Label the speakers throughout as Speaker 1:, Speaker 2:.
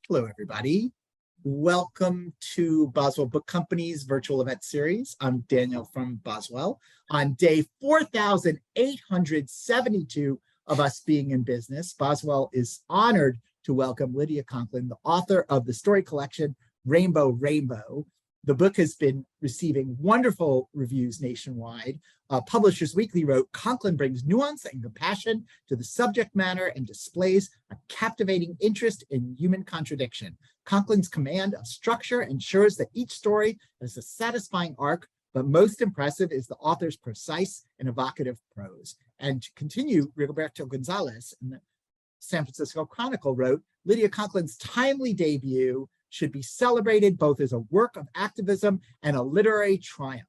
Speaker 1: Hello, everybody. Welcome to Boswell Book Company's virtual event series. I'm Daniel from Boswell. On day 4,872 of us being in business, Boswell is honored to welcome Lydia Conklin, the author of the story collection Rainbow Rainbow. The book has been receiving wonderful reviews nationwide. Publishers Weekly wrote, Conklin brings nuance and compassion to the subject matter and displays a captivating interest in human contradiction. Conklin's command of structure ensures that each story has a satisfying arc, but most impressive is the author's precise and evocative prose. And to continue, Rigoberto Gonzalez in the San Francisco Chronicle wrote, Lydia Conklin's timely debut should be celebrated both as a work of activism and a literary triumph.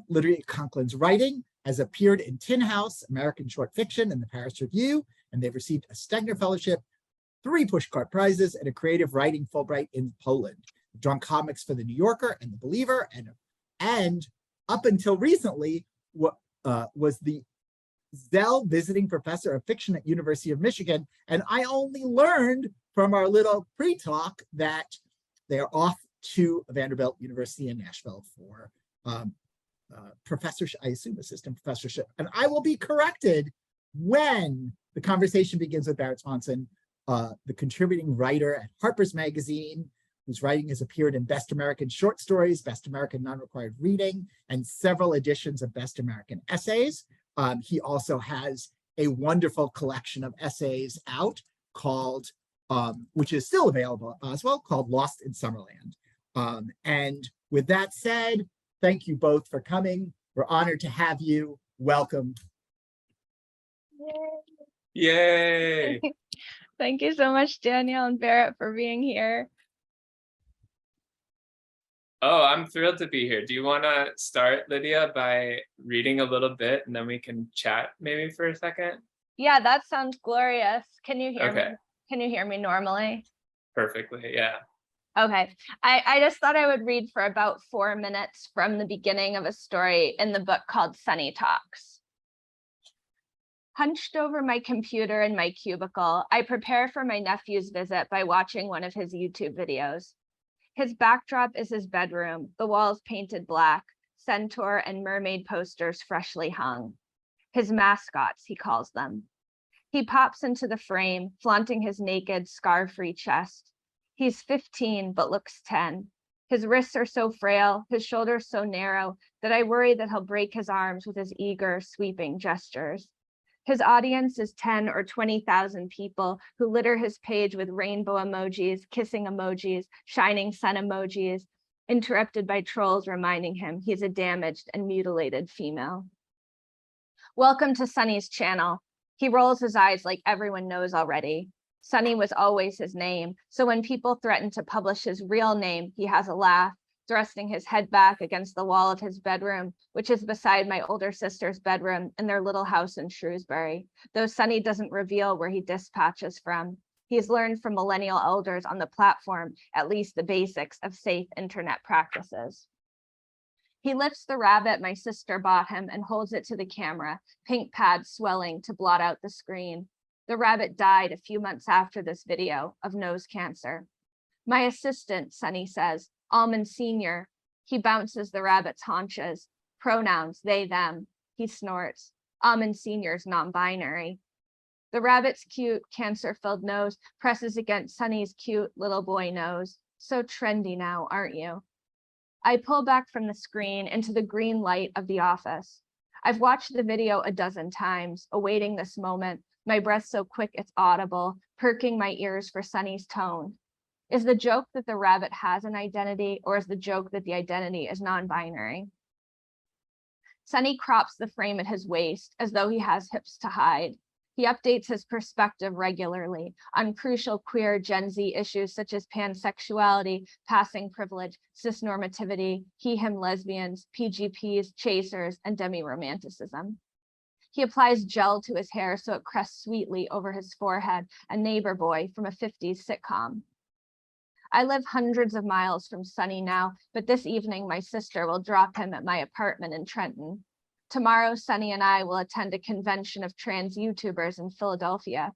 Speaker 1: Lydia Conklin's writing has appeared in Tin House, American Short Fiction, and the Paris Review, and they've received a Stegner Fellowship, 3 Pushcart Prizes, and a Creative Writing Fulbright in Poland. They've drawn comics for The New Yorker and The Believer, and up until recently, was the Zell Visiting Professor of Fiction at University of Michigan, and I only learned from our little pre-talk that they are off to Vanderbilt University in Nashville for professorship, I assume assistant professorship. And I will be corrected when the conversation begins with Barrett Swanson, the contributing writer at Harper's Magazine, whose writing has appeared in Best American Short Stories, Best American Non-Required Reading, and several editions of Best American Essays. He also has a wonderful collection of essays out called, which is still available as well, called Lost in Summerland. And with that said, thank you both for coming. We're honored to have you. Welcome.
Speaker 2: Yay!
Speaker 3: Thank you so much, Daniel and Barrett, for being here.
Speaker 2: Oh, I'm thrilled to be here. Do you want to start, Lydia, by reading a little bit and then we can chat maybe for a second?
Speaker 3: Yeah, that sounds glorious. Can you hear
Speaker 2: Okay.
Speaker 3: me? Can you hear me normally?
Speaker 2: Perfectly, yeah.
Speaker 3: Okay. I just thought I would read for about 4 minutes from the beginning of a story in the book called Sunny Talks. Hunched over my computer in my cubicle, I prepare for my nephew's visit by watching one of his YouTube videos. His backdrop is his bedroom, the walls painted black, centaur and mermaid posters freshly hung. His mascots, he calls them. He pops into the frame, flaunting his naked, scar-free chest. He's 15, but looks 10. His wrists are so frail, his shoulders so narrow, that I worry that he'll break his arms with his eager, sweeping gestures. His audience is 10 or 20,000 people who litter his page with rainbow emojis, kissing emojis, shining sun emojis, interrupted by trolls reminding him he's a damaged and mutilated female. Welcome to Sunny's channel. He rolls his eyes like everyone knows already. Sunny was always his name, so when people threaten to publish his real name, he has a laugh, thrusting his head back against the wall of his bedroom, which is beside my older sister's bedroom in their little house in Shrewsbury, though Sunny doesn't reveal where he dispatches from. He's learned from millennial elders on the platform at least the basics of safe internet practices. He lifts the rabbit my sister bought him and holds it to the camera, pink pads swelling to blot out the screen. The rabbit died a few months after this video of nose cancer. My assistant, Sunny says, Almond Sr. He bounces the rabbit's haunches. Pronouns, they, them. He snorts. Almond Sr.'s non-binary. The rabbit's cute, cancer-filled nose presses against Sunny's cute little boy nose. So trendy now, aren't you? I pull back from the screen into the green light of the office. I've watched the video a dozen times, awaiting this moment, my breath so quick it's audible, perking my ears for Sunny's tone. Is the joke that the rabbit has an identity, or is the joke that the identity is non-binary? Sunny crops the frame at his waist as though he has hips to hide. He updates his perspective regularly on crucial queer Gen Z issues such as pansexuality, passing privilege, cisnormativity, he/him lesbians, PGPs, chasers, and demi-romanticism. He applies gel to his hair so it crests sweetly over his forehead, a neighbor boy from a 50s sitcom. I live hundreds of miles from Sunny now, but this evening my sister will drop him at my apartment in Trenton. Tomorrow, Sunny and I will attend a convention of trans YouTubers in Philadelphia.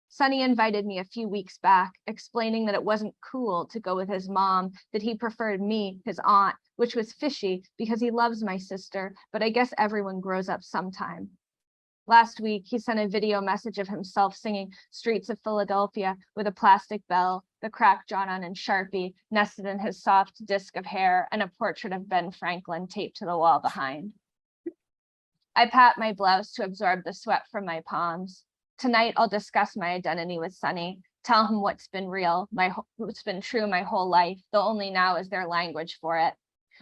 Speaker 3: Sonny invited me a few weeks back, explaining that it wasn't cool to go with his mom, that he preferred me, his aunt, which was fishy because he loves my sister, but I guess everyone grows up sometime. Last week, he sent a video message of himself singing Streets of Philadelphia with a plastic bell, the crack drawn on in Sharpie, nested in his soft disc of hair, and a portrait of Ben Franklin taped to the wall behind. I pat my blouse to absorb the sweat from my palms. Tonight, I'll discuss my identity with Sonny, tell him what's been real, what's been true my whole life, though only now is there language for it.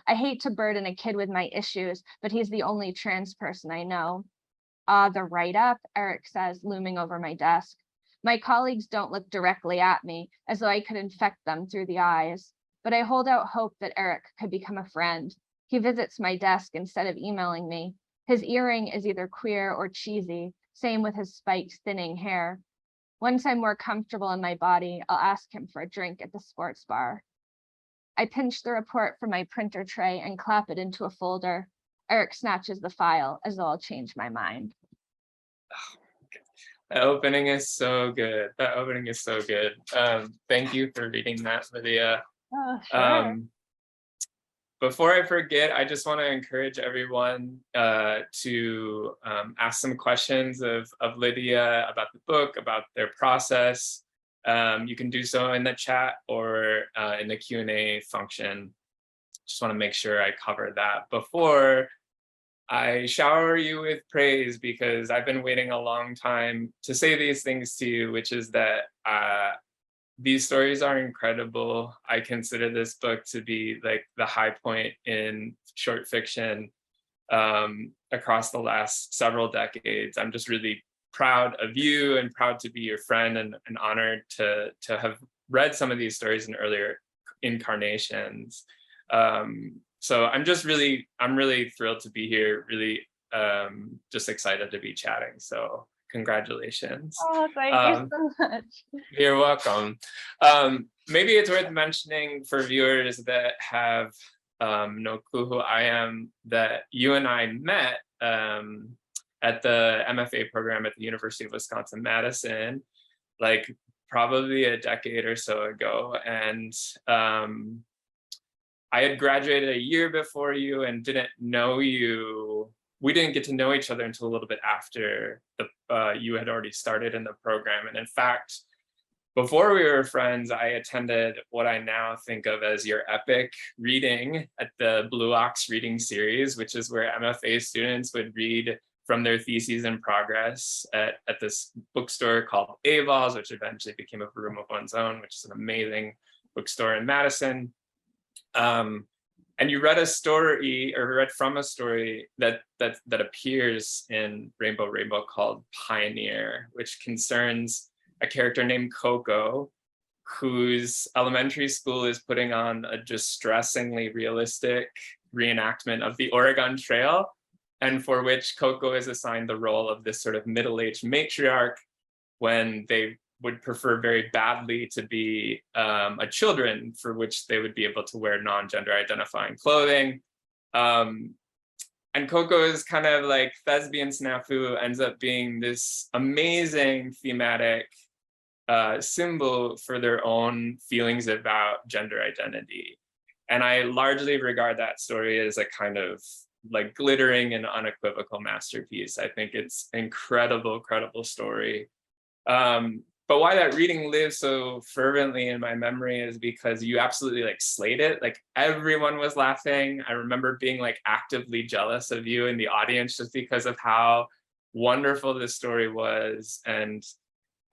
Speaker 3: I hate to burden a kid with my issues, but he's the only trans person I know. The write-up, Eric says, looming over my desk. My colleagues don't look directly at me, as though I could infect them through the eyes. But I hold out hope that Eric could become a friend. He visits my desk instead of emailing me. His earring is either queer or cheesy, same with his spiked, thinning hair. Once I'm more comfortable in my body, I'll ask him for a drink at the sports bar. I pinch the report from my printer tray and clap it into a folder. Eric snatches the file as though I'll change my mind.
Speaker 2: That opening is so good. That opening is so good. Thank you for reading that, Lydia.
Speaker 3: Oh, sure.
Speaker 2: Before I forget, I just want to encourage everyone to ask some questions of Lydia about the book, about their process. You can do so in the chat or in the Q&A function. Just want to make sure I cover that before I shower you with praise, because I've been waiting a long time to say these things to you, which is that these stories are incredible. I consider this book to be like the high point in short fiction across the last several decades. I'm just really proud of you and proud to be your friend, and honored to have read some of these stories in earlier incarnations. So I'm really thrilled to be here, really just excited to be chatting. So congratulations.
Speaker 3: Oh, thank you so much.
Speaker 2: You're welcome. Maybe it's worth mentioning for viewers that have no clue who I am, that you and I met at the MFA program at the University of Wisconsin-Madison, like probably a decade or so ago. And I had graduated a year before you and didn't know you. We didn't get to know each other until a little bit after you had already started in the program. And in fact, before we were friends, I attended what I now think of as your epic reading at the Blue Ox reading series, which is where MFA students would read from their theses in progress at this bookstore called Avals, which eventually became a Room of One's Own, which is an amazing bookstore in Madison. And you read a story, or read from a story that appears in Rainbow Rainbow called Pioneer, which concerns a character named Coco, whose elementary school is putting on a distressingly realistic reenactment of the Oregon Trail, and for which Coco is assigned the role of this sort of middle-aged matriarch when they would prefer very badly to be a children, for which they would be able to wear non-gender identifying clothing. And Coco is kind of like thespian snafu, ends up being this amazing thematic symbol for their own feelings about gender identity. And I largely regard that story as a kind of like glittering and unequivocal masterpiece. I think it's incredible, incredible story. But why that reading lives so fervently in my memory is because you absolutely like slayed it. Like everyone was laughing. I remember being like actively jealous of you in the audience just because of how wonderful this story was. And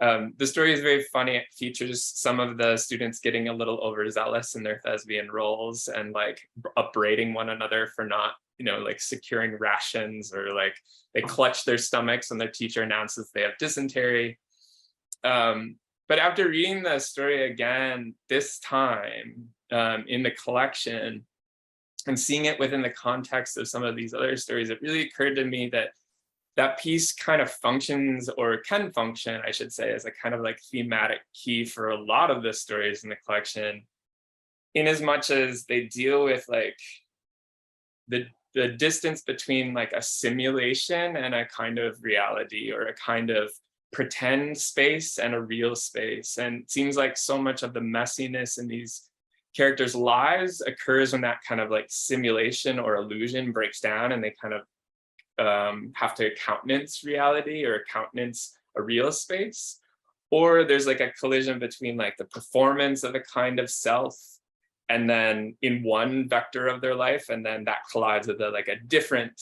Speaker 2: the story is very funny. It features some of the students getting a little overzealous in their thespian roles and like upbraiding one another for not, like securing rations, or like they clutch their stomachs when their teacher announces they have dysentery. But after reading the story again, this time in the collection, and seeing it within the context of some of these other stories, it really occurred to me that that piece kind of functions, or can function, I should say, as a kind of like thematic key for a lot of the stories in the collection, in as much as they deal with like the distance between like a simulation and a kind of reality, or a kind of pretend space and a real space. And it seems like so much of the messiness in these characters' lives occurs when that kind of like simulation or illusion breaks down, and they kind of have to countenance reality or countenance a real space. Or there's like a collision between like the performance of a kind of self and then in one vector of their life, and then that collides with like a different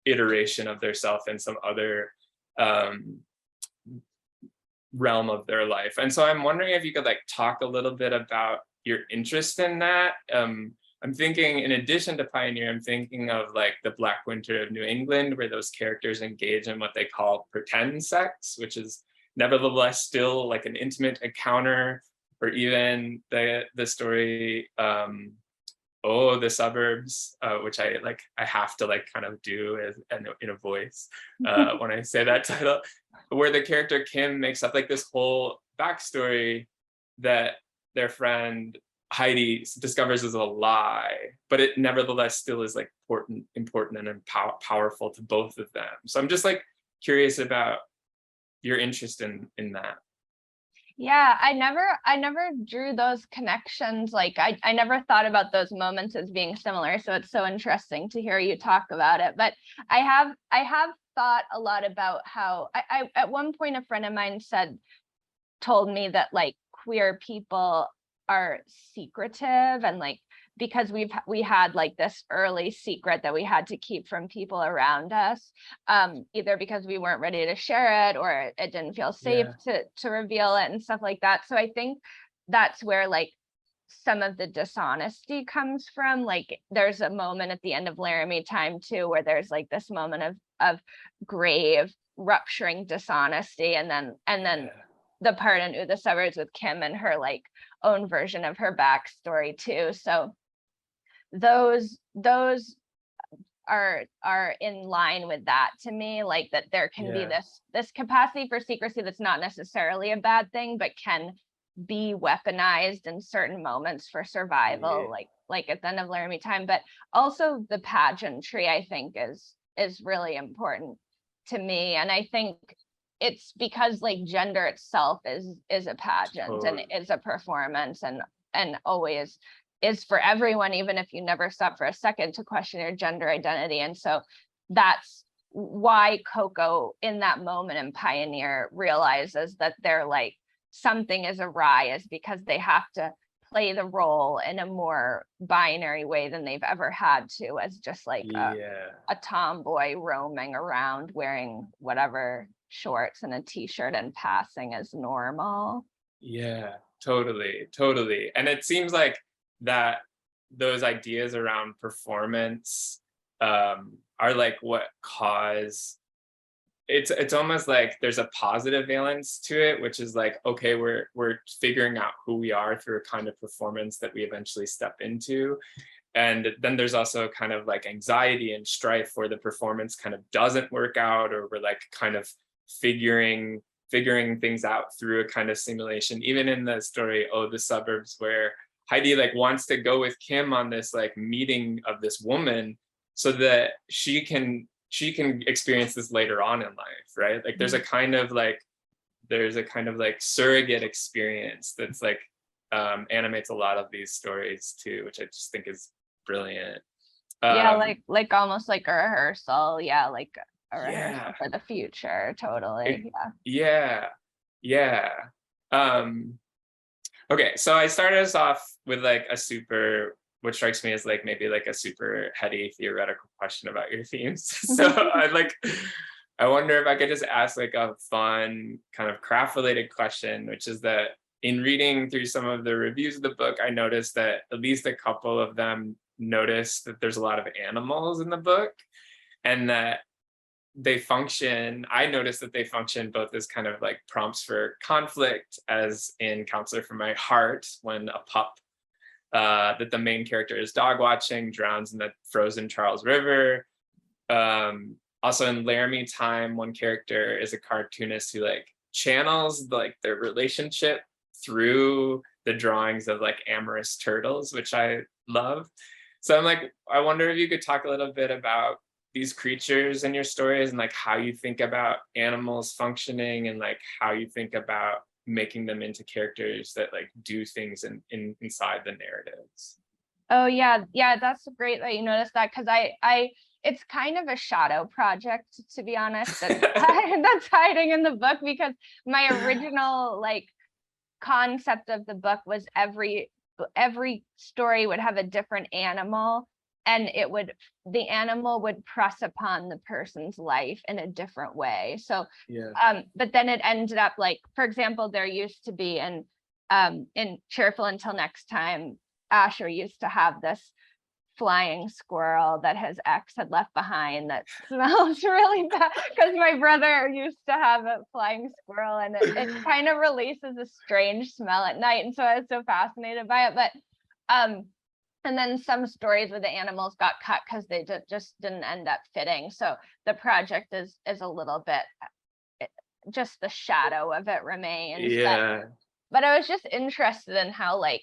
Speaker 2: iteration of their self in some other realm of their life. And so I'm wondering if you could like talk a little bit about your interest in that. I'm thinking, in addition to Pioneer, I'm thinking of like the Black Winter of New England, where those characters engage in what they call pretend sex, which is nevertheless still like an intimate encounter. Or even the story, The Suburbs, which I have to like kind of do in a voice when I say that title, where the character Kim makes up like this whole backstory that their friend Heidi discovers is a lie, but it nevertheless still is like important and powerful to both of them. So I'm just like curious about your interest in that.
Speaker 3: Yeah, I never drew those connections. Like I never thought about those moments as being similar. So it's so interesting to hear you talk about it. But I have thought a lot about how I at one point a friend of mine told me that like queer people are secretive, and like because we had like this early secret that we had to keep from people around us, either because we weren't ready to share it or it didn't feel safe to reveal it and stuff like that. So I think that's where like some of the dishonesty comes from. Like there's a moment at the end of Laramie Time too, where there's like this moment of grave rupturing dishonesty, and then the part in the Suburbs with Kim and her like own version of her backstory too. So those are in line with that to me, like that there can be this capacity for secrecy that's not necessarily a bad thing, but can be weaponized in certain moments for survival, like at the end of Laramie Time. But also the pageantry, I think, is really important to me. And I think it's because like gender itself is a pageant and is a performance, and always is for everyone, even if you never stop for a second to question your gender identity. And so that's why Coco in that moment in Pioneer realizes that they're like something is awry, is because they have to play the role in a more binary way than they've ever had to, as just like a tomboy roaming around wearing whatever shorts and a t-shirt and passing as normal.
Speaker 2: Yeah, totally. And it seems like that those ideas around performance are like what cause it's almost like there's a positive valence to it, which is like, okay, we're figuring out who we are through a kind of performance that we eventually step into. And then there's also kind of like anxiety and strife where the performance kind of doesn't work out, or we're like kind of figuring things out through a kind of simulation. Even in the story, The Suburbs, where Heidi like wants to go with Kim on this like meeting of this woman so that she can experience this later on in life, right? Like there's a kind of like surrogate experience that's like animates a lot of these stories too, which I just think is brilliant.
Speaker 3: Like almost like a rehearsal, like a rehearsal for the future. Totally.
Speaker 2: Okay, so I started us off with like what strikes me as like maybe like a super heady theoretical question about your themes. So I wonder if I could just ask like a fun kind of craft related question, which is that in reading through some of the reviews of the book, I noticed that at least a couple of them noticed that there's a lot of animals in the book, and that I noticed that they function both as kind of like prompts for conflict, as in Counselor for My Heart, when a pup that the main character is dog watching drowns in the frozen Charles River. Also in Laramie Time, one character is a cartoonist who like channels like their relationship through the drawings of like amorous turtles, which I love. So I'm like, I wonder if you could talk a little bit about these creatures in your stories and like how you think about animals functioning and like how you think about making them into characters that like do things inside the narratives.
Speaker 3: Oh yeah, yeah, that's great that you noticed that, because I it's kind of a shadow project, to be honest, that's that's hiding in the book, because my original like concept of the book was every story would have a different animal, and the animal would press upon the person's life in a different way. So but then it ended up like, for example, there used to be in Cheerful Until Next Time, Asher used to have this flying squirrel that his ex had left behind that smells really bad, because my brother used to have a flying squirrel, and it kind of releases a strange smell at night, and so I was so fascinated by it. But and then some stories where the animals got cut because they just didn't end up fitting, so the project is a little bit, just the shadow of it remains. But I was just interested in how like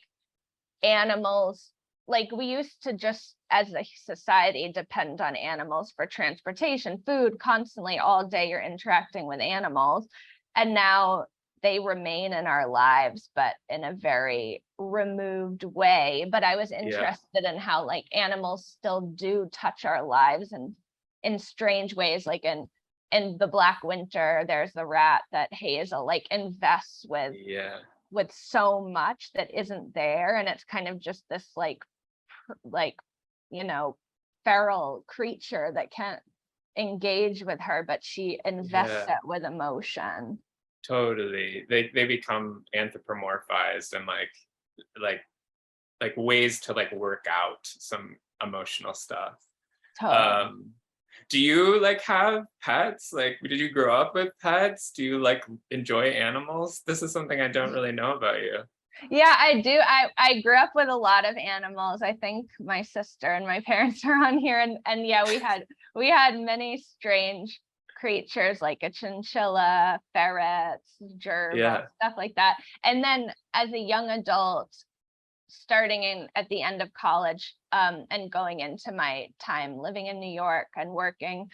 Speaker 3: animals, like we used to just as a society depend on animals for transportation, food, constantly all day you're interacting with animals, and now they remain in our lives but in a very removed way. But I was interested in how like animals still do touch our lives and in strange ways, like in The Black Winter there's the rat that Hazel like invests with so much that isn't there, and it's kind of just this like you know, feral creature that can't engage with her, but she invests it with emotion.
Speaker 2: Totally. They become anthropomorphized and like ways to like work out some emotional stuff.
Speaker 3: Totally.
Speaker 2: Do you like have pets? Like, did you grow up with pets? Do you like enjoy animals? This is something I don't really know about you.
Speaker 3: Yeah, I do. I grew up with a lot of animals. I think my sister and my parents are on here, and yeah, we had many strange creatures like a chinchilla, ferrets, gerbil, stuff like that. And then as a young adult, starting at the end of college, and going into my time living in New York and working,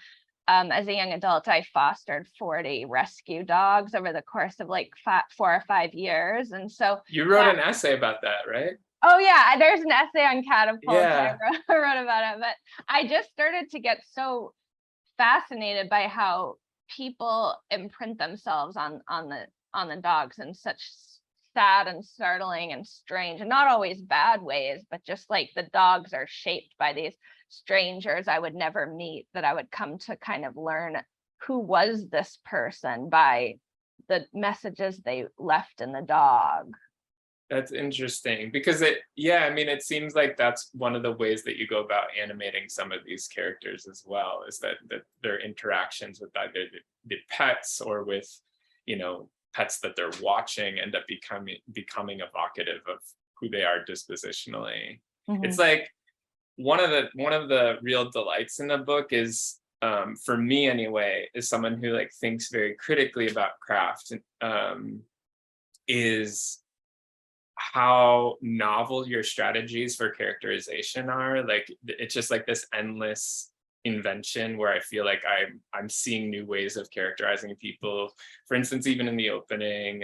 Speaker 3: as a young adult, I fostered 40 rescue dogs over the course of like 4 or 5 years. And so
Speaker 2: you wrote an essay about that, right?
Speaker 3: Oh yeah, there's an essay on catapults. I wrote about it, but I just started to get so fascinated by how people imprint themselves on the dogs in such sad and startling and strange, and not always bad ways, but just like the dogs are shaped by these strangers I would never meet, that I would come to kind of learn who was this person by the messages they left in the dog.
Speaker 2: That's interesting, because I mean, it seems like that's one of the ways that you go about animating some of these characters as well, is that their interactions with either the pets or with, you know, pets that they're watching end up becoming evocative of who they are dispositionally. It's like one of the real delights in the book is, for me anyway, is someone who like thinks very critically about craft, is how novel your strategies for characterization are. Like, it's just like this endless invention where I feel like I'm seeing new ways of characterizing people. For instance, even in the opening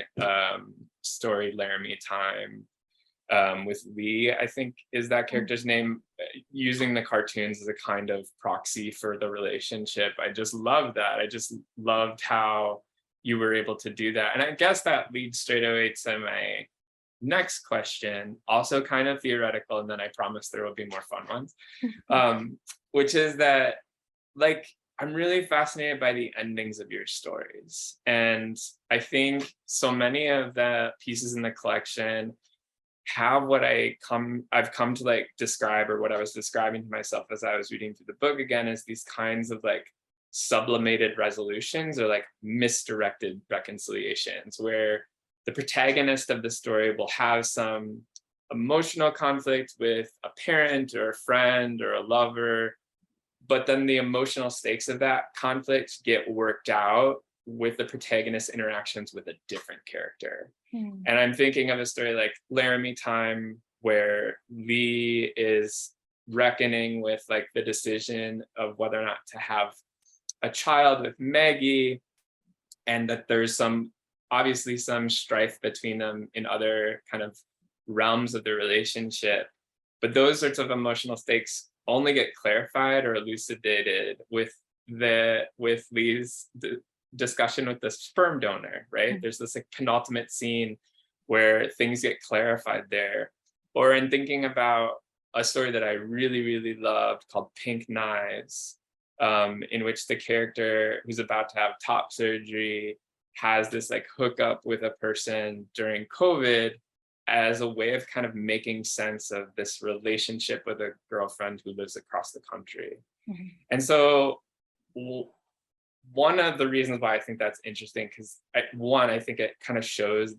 Speaker 2: story, Laramie Time, with Lee, I think is that character's name, using the cartoons as a kind of proxy for the relationship. I just love that. I just loved how you were able to do that. And I guess that leads straight away to my next question, also kind of theoretical, and then I promise there will be more fun ones, which is that, like, I'm really fascinated by the endings of your stories. And I think so many of the pieces in the collection have what I've come to like describe, or what I was describing to myself as I was reading through the book again, is these kinds of like sublimated resolutions, or like misdirected reconciliations, where the protagonist of the story will have some emotional conflict with a parent or a friend or a lover, but then the emotional stakes of that conflict get worked out with the protagonist's interactions with a different character. And I'm thinking of a story like Laramie Time, where Lee is reckoning with like the decision of whether or not to have a child with Maggie, and that there's obviously some strife between them in other kind of realms of the relationship. But those sorts of emotional stakes only get clarified or elucidated with Lee's discussion with the sperm donor, right? There's this like penultimate scene where things get clarified there. Or in thinking about a story that I really, really loved called Pink Knives, in which the character who's about to have top surgery has this like hookup with a person during COVID as a way of kind of making sense of this relationship with a girlfriend who lives across the country. And so one of the reasons why I think that's interesting, because I think it kind of shows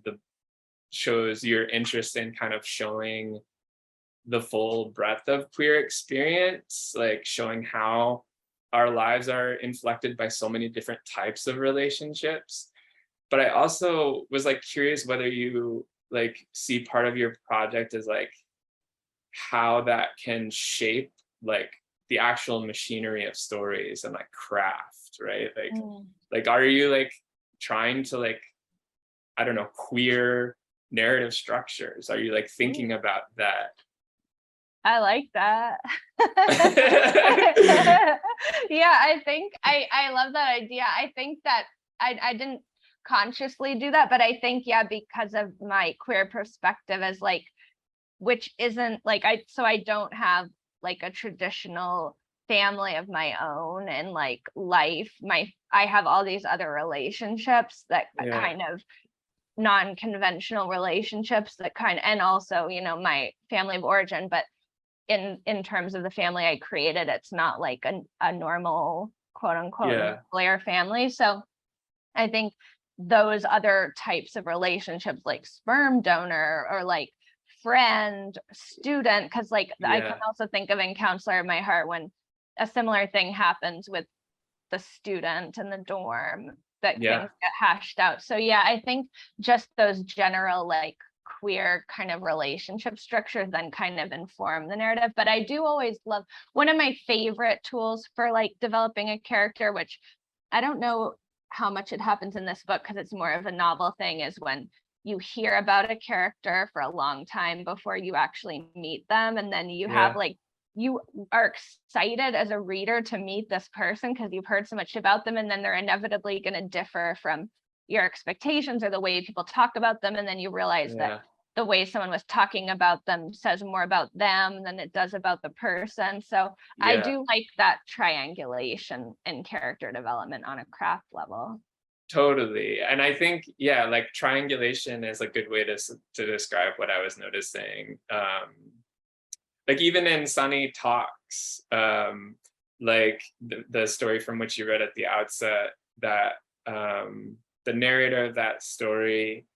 Speaker 2: your interest in kind of showing the full breadth of queer experience, like showing how our lives are inflected by so many different types of relationships. But I also was like curious whether you like see part of your project as like how that can shape like the actual machinery of stories and like craft, right? Like are you like trying to like, I don't know, queer narrative structures? Are you like thinking about that?
Speaker 3: I like that. Yeah, I think I love that idea. I think that I didn't consciously do that, but I think, yeah, because of my queer perspective as like, which isn't like, I don't have like a traditional family of my own and like life. I have all these other relationships that kind of non-conventional relationships that and also, you know, my family of origin, but in terms of the family I created, it's not like a normal quote unquote nuclear family. So I think those other types of relationships like sperm donor or like friend, student, because like I can also think of in Counselor of My Heart when a similar thing happens with the student in the dorm that things get hashed out. So yeah, I think just those general like queer kind of relationship structures then kind of inform the narrative. But I do always love, one of my favorite tools for like developing a character, which I don't know how much it happens in this book because it's more of a novel thing, is when you hear about a character for a long time before you actually meet them, and then you have like, you are excited as a reader to meet this person because you've heard so much about them, and then they're inevitably going to differ from your expectations or the way people talk about them, and then you realize that the way someone was talking about them says more about them than it does about the person. So I do like that triangulation in character development on a craft level.
Speaker 2: Totally. And I think, like triangulation is a good way to describe what I was noticing. Like even in Sunny Talks, like the story from which you read at the outset, that the narrator of that story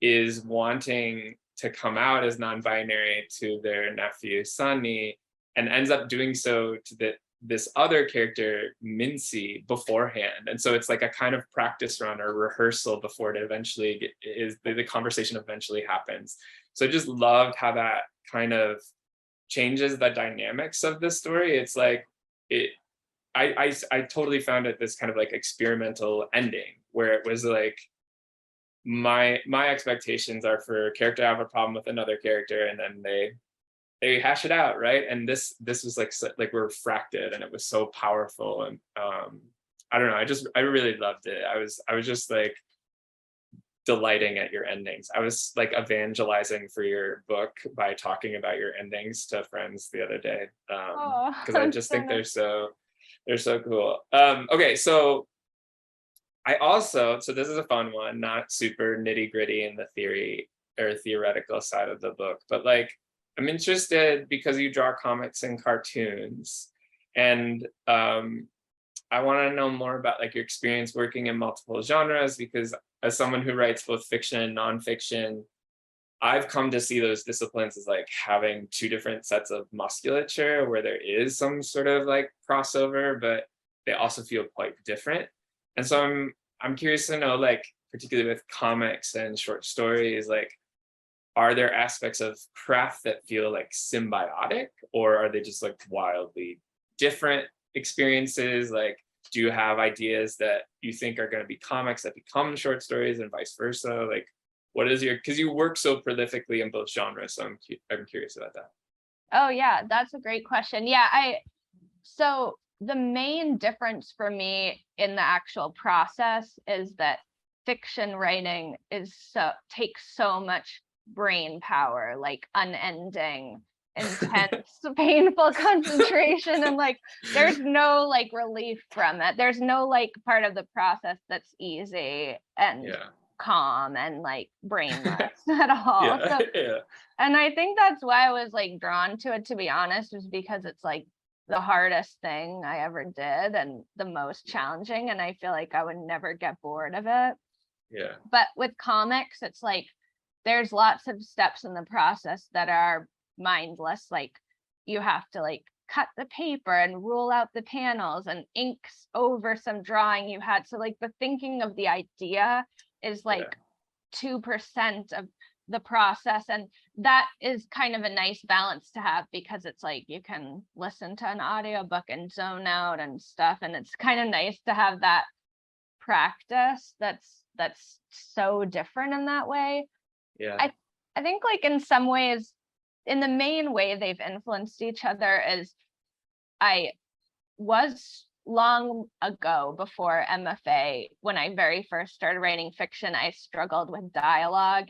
Speaker 2: is wanting to come out as non-binary to their nephew Sunny, and ends up doing so to this other character Mincy beforehand. And so it's like a kind of practice run or rehearsal before it eventually the conversation eventually happens. So I just loved how that kind of changes the dynamics of the story. It's like I totally found it this kind of like experimental ending where it was like my expectations are for a character to have a problem with another character, and then they hash it out, right? And this was like refracted, and it was so powerful. And I don't know, I really loved it. I was just like delighting at your endings. I was like evangelizing for your book by talking about your endings to friends the other day, because I just think they're so cool. Okay, so so this is a fun one, not super nitty gritty in the theory or theoretical side of the book, but like I'm interested because you draw comics and cartoons, and I want to know more about like your experience working in multiple genres, because as someone who writes both fiction and nonfiction, I've come to see those disciplines as like having two different sets of musculature where there is some sort of like crossover, but they also feel quite different. And so I'm curious to know, like, particularly with comics and short stories, like, are there aspects of craft that feel like symbiotic, or are they just like wildly different experiences? Like, do you have ideas that you think are going to be comics that become short stories and vice versa? Like, what is your, because you work so prolifically in both genres, so I'm curious about that.
Speaker 3: Oh yeah, that's a great question. Yeah, so the main difference for me in the actual process is that fiction writing takes so much brain power, like unending, intense, painful concentration, and like there's no like relief from it. There's no like part of the process that's easy and calm and like brainless at all. So, and I think that's why I was like drawn to it, to be honest, was because it's like the hardest thing I ever did and the most challenging, and I feel like I would never get bored of it.
Speaker 2: Yeah.
Speaker 3: But with comics, it's like there's lots of steps in the process that are mindless. Like you have to like cut the paper and rule out the panels and inks over some drawing you had. So like the thinking of the idea is like 2% of the process, and that is kind of a nice balance to have, because it's like you can listen to an audiobook and zone out and stuff, and it's kind of nice to have that practice that's so different in that way. I think like in some ways, in the main way they've influenced each other is I was long ago, before MFA, when I very first started writing fiction, I struggled with dialogue,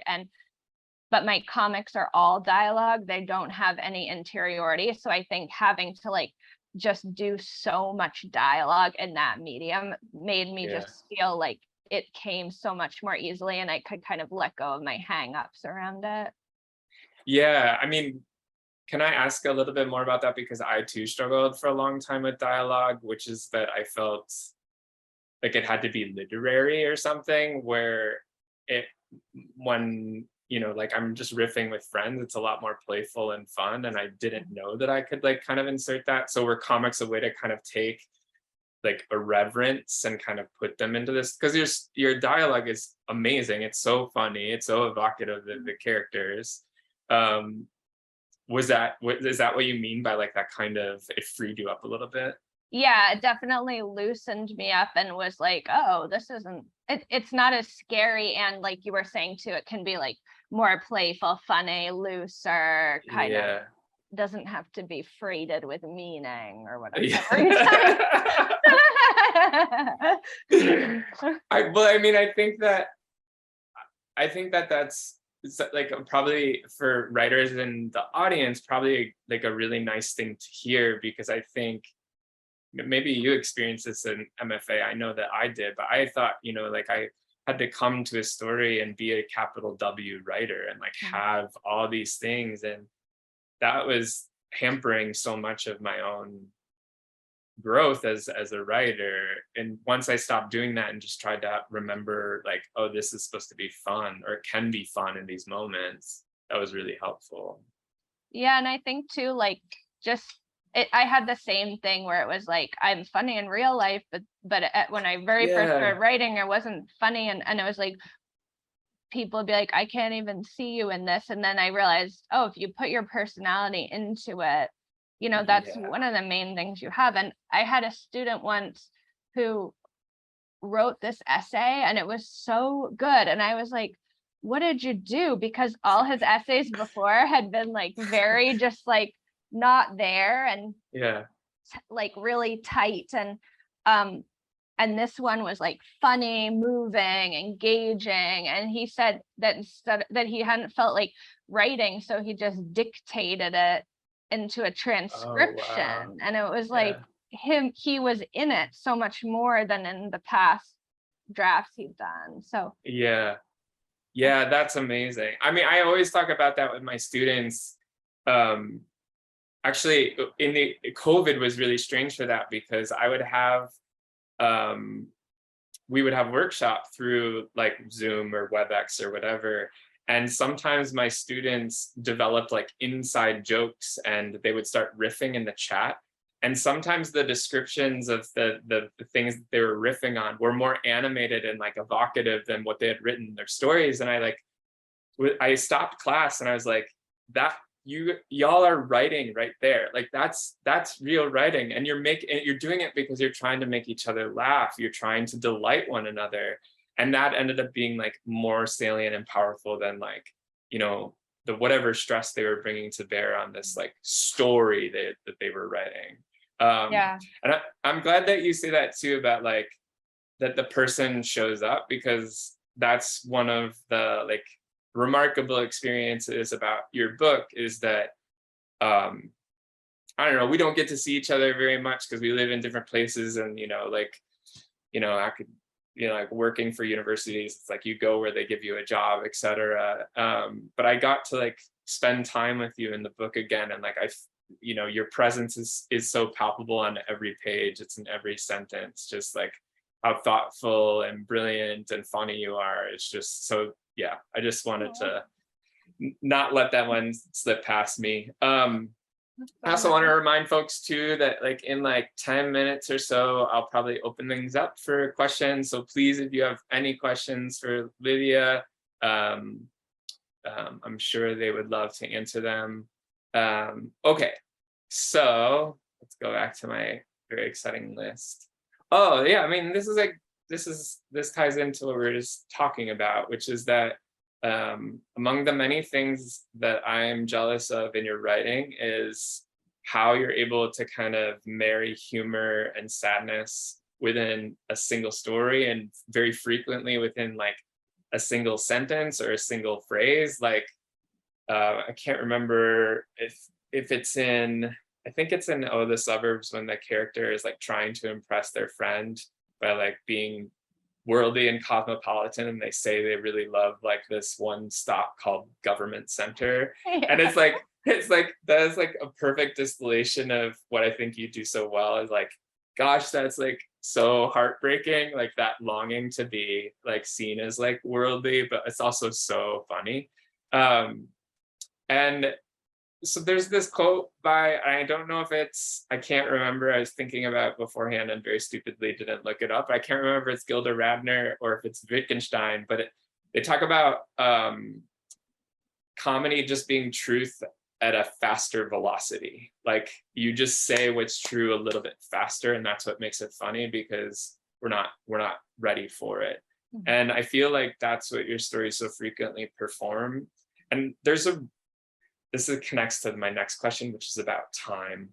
Speaker 3: but my comics are all dialogue. They don't have any interiority. So I think having to like just do so much dialogue in that medium made me just feel like it came so much more easily, and I could kind of let go of my hang-ups around it.
Speaker 2: Yeah, I mean, can I ask a little bit more about that? Because I too struggled for a long time with dialogue, which is that I felt like it had to be literary or something, where when, you know, like I'm just riffing with friends, it's a lot more playful and fun. And I didn't know that I could like kind of insert that. So were comics a way to kind of take like irreverence and kind of put them into this? Because your dialogue is amazing. It's so funny. It's so evocative of the characters. Is that what you mean by like that kind of, it freed you up a little bit?
Speaker 3: Yeah, it definitely loosened me up and was like, oh, this isn't, it's not as scary. And like you were saying too, it can be like more playful, funny, looser, kind of, doesn't have to be freighted with meaning or whatever.
Speaker 2: I think that's like probably for writers in the audience, probably like a really nice thing to hear, because I think maybe you experienced this in MFA. I know that I did, but I thought, you know, like I had to come to a story and be a capital W writer and like have all these things, and that was hampering so much of my own growth as a writer. And once I stopped doing that and just tried to remember like, oh, this is supposed to be fun, or it can be fun in these moments, that was really helpful.
Speaker 3: Yeah, and I think too, like I had the same thing where it was like, I'm funny in real life, but when I first started writing, I wasn't funny, and it was like people would be like, I can't even see you in this, and then I realized, oh, if you put your personality into it, you know, that's one of the main things you have. And I had a student once who wrote this essay and it was so good, and I was like, what did you do? Because all his essays before had been like very just like not there, and like really tight, and this one was like funny, moving, engaging. And he said that that he hadn't felt like writing, so he just dictated it into a transcription. And it was like he was in it so much more than in the past drafts he'd done. So
Speaker 2: that's amazing. I mean, I always talk about that with my students. Actually, in the COVID was really strange for that, because I would have we would have workshop through like Zoom or WebEx or whatever. And sometimes my students developed like inside jokes and they would start riffing in the chat. And sometimes the descriptions of the things that they were riffing on were more animated and like evocative than what they had written in their stories. And I like I stopped class and I was like, that y'all are writing right there. Like that's real writing, and you're doing it because you're trying to make each other laugh. You're trying to delight one another. And that ended up being like more salient and powerful than like, the whatever stress they were bringing to bear on this like story that they were writing.
Speaker 3: Yeah.
Speaker 2: And I'm glad that you say that too, about like that the person shows up, because that's one of the like remarkable experiences about your book, is that I don't know, we don't get to see each other very much because we live in different places, and I could, like working for universities, it's like you go where they give you a job, etc. But I got to like spend time with you in the book again, and like your presence is so palpable on every page. It's in every sentence, just like how thoughtful and brilliant and funny you are. It's just so, yeah, I just wanted to not let that one slip past me. I also want to remind folks too that like in like 10 minutes or so, I'll probably open things up for questions. So please, if you have any questions for Lydia, I'm sure they would love to answer them. Okay, so let's go back to my very exciting list. Oh yeah, I mean, this ties into what we were just talking about, which is that among the many things that I'm jealous of in your writing is how you're able to kind of marry humor and sadness within a single story, and very frequently within like a single sentence or a single phrase. Like I can't remember if it's in, I think it's in Oh, the Suburbs, when the character is like trying to impress their friend by like being worldly and cosmopolitan, and they say they really love like this one stop called Government Center.
Speaker 3: Yeah.
Speaker 2: And it's like that is like a perfect distillation of what I think you do so well, is like, gosh, that's like so heartbreaking, like that longing to be like seen as like worldly, but it's also so funny. And so there's this quote by, I don't know if it's, I can't remember, I was thinking about it beforehand and very stupidly didn't look it up. I can't remember if it's Gilda Radner or if it's Wittgenstein, but they talk about comedy just being truth at a faster velocity. Like you just say what's true a little bit faster, and that's what makes it funny, because we're not ready for it. Mm-hmm. And I feel like that's what your stories so frequently perform. And this connects to my next question, which is about time,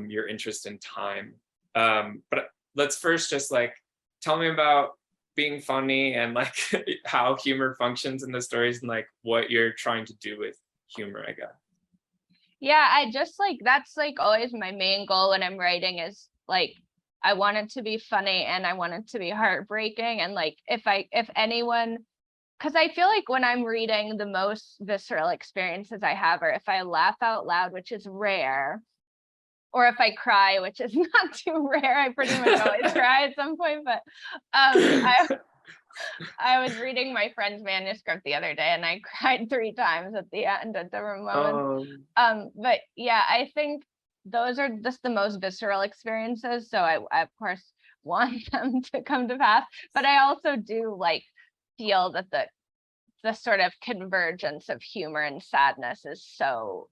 Speaker 2: your interest in time. But let's first just like, tell me about being funny and like how humor functions in the stories, and like what you're trying to do with humor, I guess.
Speaker 3: Yeah, I just like, that's like always my main goal when I'm writing, is like, I want it to be funny and I want it to be heartbreaking. And like, if anyone, because I feel like when I'm reading, the most visceral experiences I have are if I laugh out loud, which is rare, or if I cry, which is not too rare. I pretty much always cry at some point. But I was reading my friend's manuscript the other day, and I cried 3 times at the end at different moments. But yeah, I think those are just the most visceral experiences. So I of course want them to come to pass. But I also do like feel that the sort of convergence of humor and sadness is so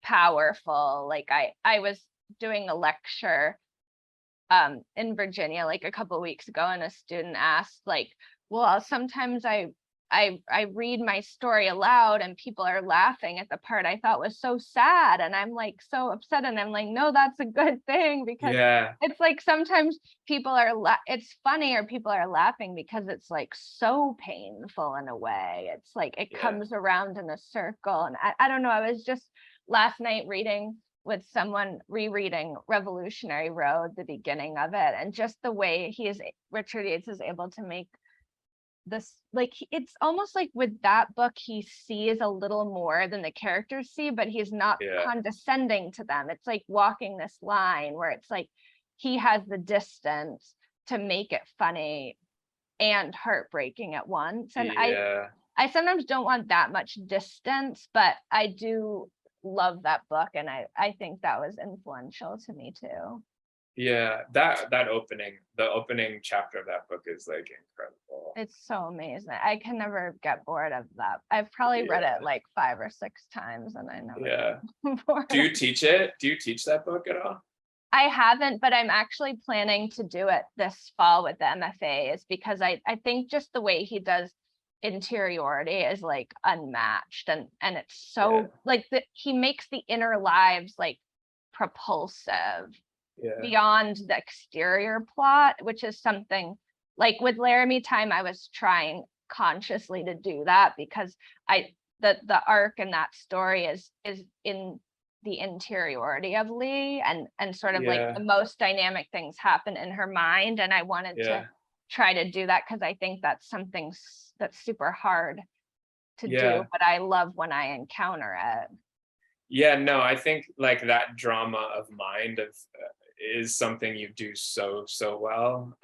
Speaker 3: powerful. Like I was doing a lecture in Virginia like a couple of weeks ago, and a student asked like, well, sometimes I read my story aloud and people are laughing at the part I thought was so sad, and I'm like so upset, and I'm like, no, that's a good thing, because it's like sometimes people are it's funny, or people are laughing because it's like so painful in a way. It's like it comes around in a circle. And I don't know, I was just last night reading with someone, rereading Revolutionary Road, the beginning of it, and just the way Richard Yates is able to make this, like, it's almost like with that book he sees a little more than the characters see, but he's not condescending to them. It's like walking this line where it's like he has the distance to make it funny and heartbreaking at once. And I sometimes don't want that much distance, but I do love that book, and I think that was influential to me too.
Speaker 2: Yeah, the opening chapter of that book is like incredible.
Speaker 3: It's so amazing. I can never get bored of that. I've probably read it like 5 or 6 times and I never get bored.
Speaker 2: Do you teach it? Do you teach that book at all?
Speaker 3: I haven't, but I'm actually planning to do it this fall with the MFAs because I think just the way he does interiority is like unmatched, and it's so like he makes the inner lives like propulsive beyond the exterior plot, which is something like with Laramie Time, I was trying consciously to do that because the arc in that story is in the interiority of Lee, and sort of like the most dynamic things happen in her mind, and I wanted to try to do that because I think that's something that's super hard to do, but I love when I encounter it.
Speaker 2: Yeah, no, I think like that drama of mind is something you do so well.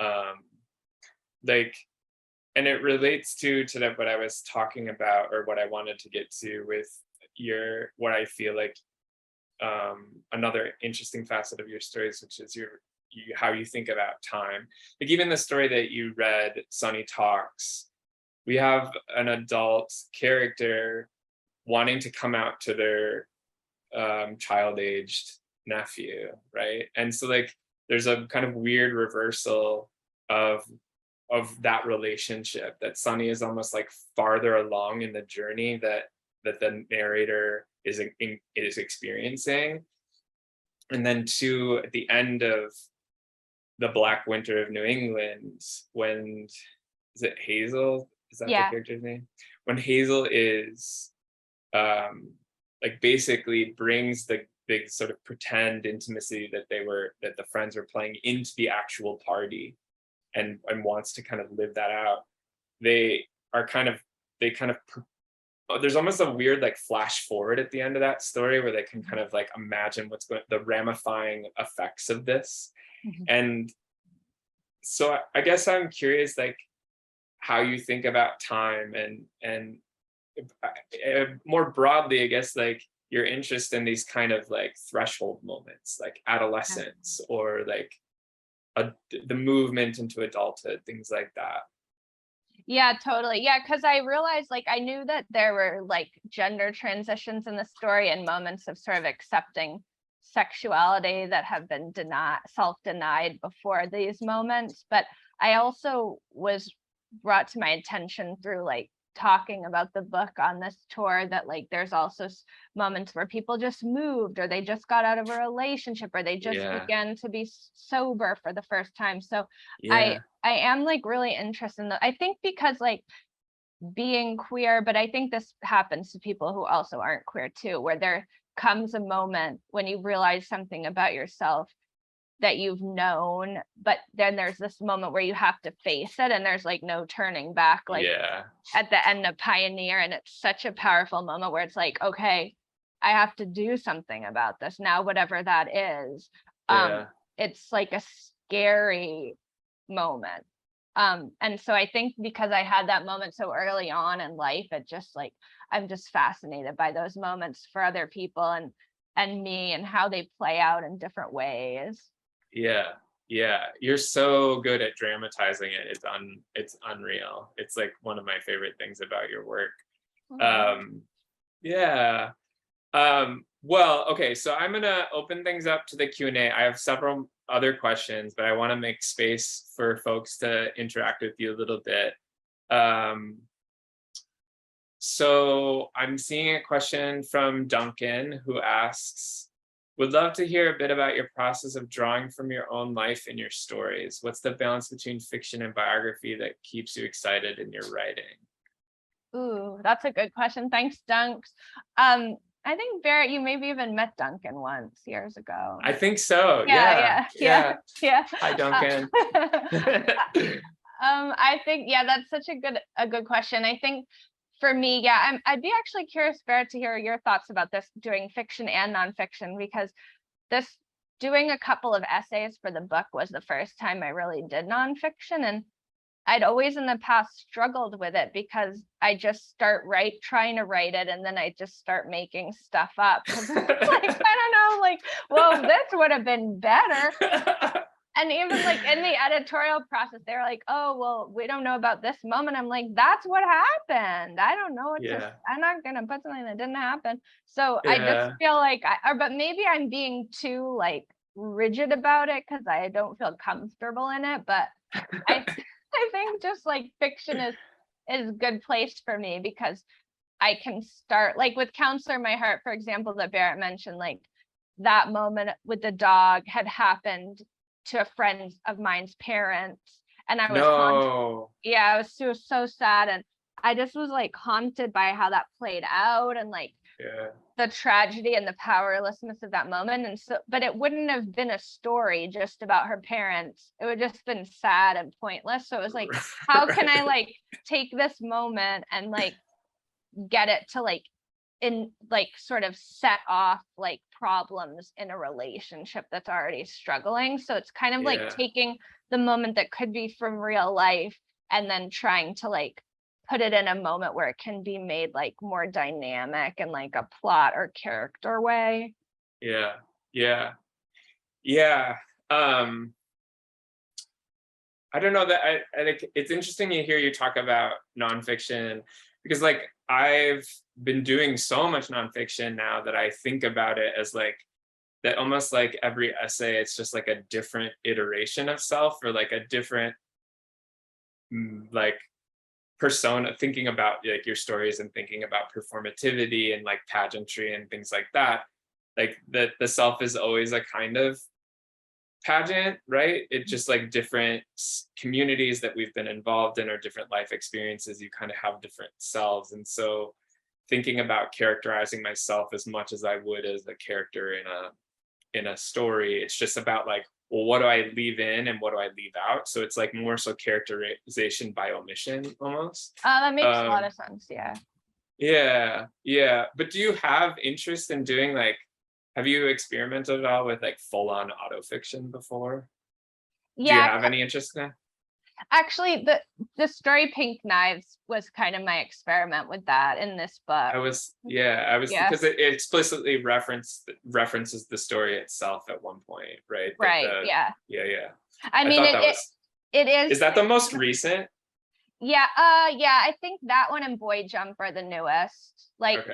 Speaker 2: Like, and it relates to that what I was talking about, or what I wanted to get to with what I feel like another interesting facet of your stories, which is how you think about time. Like even the story that you read, Sunny Talks, we have an adult character wanting to come out to their child-aged nephew, right? And so like there's a kind of weird reversal of that relationship, that Sunny is almost like farther along in the journey that the narrator is experiencing. And then at the end of the Black Winter of New England, when is it Hazel? Is that the character's name? When Hazel is like basically brings the big sort of pretend intimacy that the friends were playing into the actual party, and wants to kind of live that out. There's almost a weird like flash forward at the end of that story where they can kind of like imagine the ramifying effects of this. And so I guess I'm curious, like how you think about time and more broadly, I guess, like your interest in these kind of like threshold moments, like adolescence or like the movement into adulthood, things like that.
Speaker 3: Yeah, totally. Yeah, because I realized like I knew that there were like gender transitions in the story and moments of sort of accepting sexuality that have been self-denied before these moments. But I also was brought to my attention through like talking about the book on this tour that like there's also moments where people just moved, or they just got out of a relationship, or they just began to be sober for the first time. So I am like really interested in that. I think because like being queer, but I think this happens to people who also aren't queer too, where there comes a moment when you realize something about yourself that you've known, but then there's this moment where you have to face it and there's like no turning back, like at the end of Pioneer. And it's such a powerful moment where it's like, okay, I have to do something about this now, whatever that is. It's like a scary moment. And so I think because I had that moment so early on in life, it just like, I'm just fascinated by those moments for other people and me, and how they play out in different ways.
Speaker 2: Yeah, you're so good at dramatizing it. It's unreal. It's like one of my favorite things about your work. Well, okay, so I'm gonna open things up to the Q&A. I have several other questions, but I want to make space for folks to interact with you a little bit. So I'm seeing a question from Duncan, who asks, would love to hear a bit about your process of drawing from your own life in your stories. What's the balance between fiction and biography that keeps you excited in your writing?
Speaker 3: Ooh, that's a good question. Thanks, Dunks. I think Barrett, you maybe even met Duncan once years ago.
Speaker 2: I think so.
Speaker 3: Yeah.
Speaker 2: Hi, Duncan.
Speaker 3: I think that's such a good question. I think for me, I'd be actually curious, Barrett, to hear your thoughts about this, doing fiction and nonfiction, because doing a couple of essays for the book was the first time I really did nonfiction, and I'd always in the past struggled with it because I just start trying to write it, and then I just start making stuff up. Like, I don't know, like, well, this would have been better. And even like in the editorial process, they're like, oh, well, we don't know about this moment. I'm like, that's what happened. I don't know what to, I'm not going to put something that didn't happen. So I just feel like, but maybe I'm being too like rigid about it because I don't feel comfortable in it. But I think just like fiction is a good place for me because I can start like with Counselor in My Heart, for example, that Barrett mentioned, like that moment with the dog had happened to a friend of mine's parents. And I was haunted. I was so sad. And I just was like haunted by how that played out and like the tragedy and the powerlessness of that moment. And so, but it wouldn't have been a story just about her parents. It would just been sad and pointless. So it was like, how can I like take this moment and like get it to like in like sort of set off like problems in a relationship that's already struggling. So it's kind of like taking the moment that could be from real life and then trying to like put it in a moment where it can be made like more dynamic and like a plot or character way.
Speaker 2: I don't know that I think it's interesting to hear you talk about nonfiction because like I've been doing so much nonfiction now that I think about it as like that almost like every essay, it's just like a different iteration of self or like a different like persona, thinking about like your stories and thinking about performativity and like pageantry and things like that. Like the self is always a kind of pageant, right? It just like different communities that we've been involved in or different life experiences, you kind of have different selves. And so thinking about characterizing myself as much as I would as a character in a story, it's just about like, well, what do I leave in and what do I leave out? So it's like more so characterization by omission almost.
Speaker 3: That makes a lot of sense.
Speaker 2: Yeah. But do you have interest in doing like, have you experimented at all with like full-on autofiction before? Do you have any interest in that?
Speaker 3: Actually, the story Pink Knives was kind of my experiment with that in this book.
Speaker 2: Because it explicitly references the story itself at one point, right? Yeah.
Speaker 3: I mean, it is.
Speaker 2: Is that the most recent?
Speaker 3: Yeah. I think that one and Boy Jump are the newest. Like,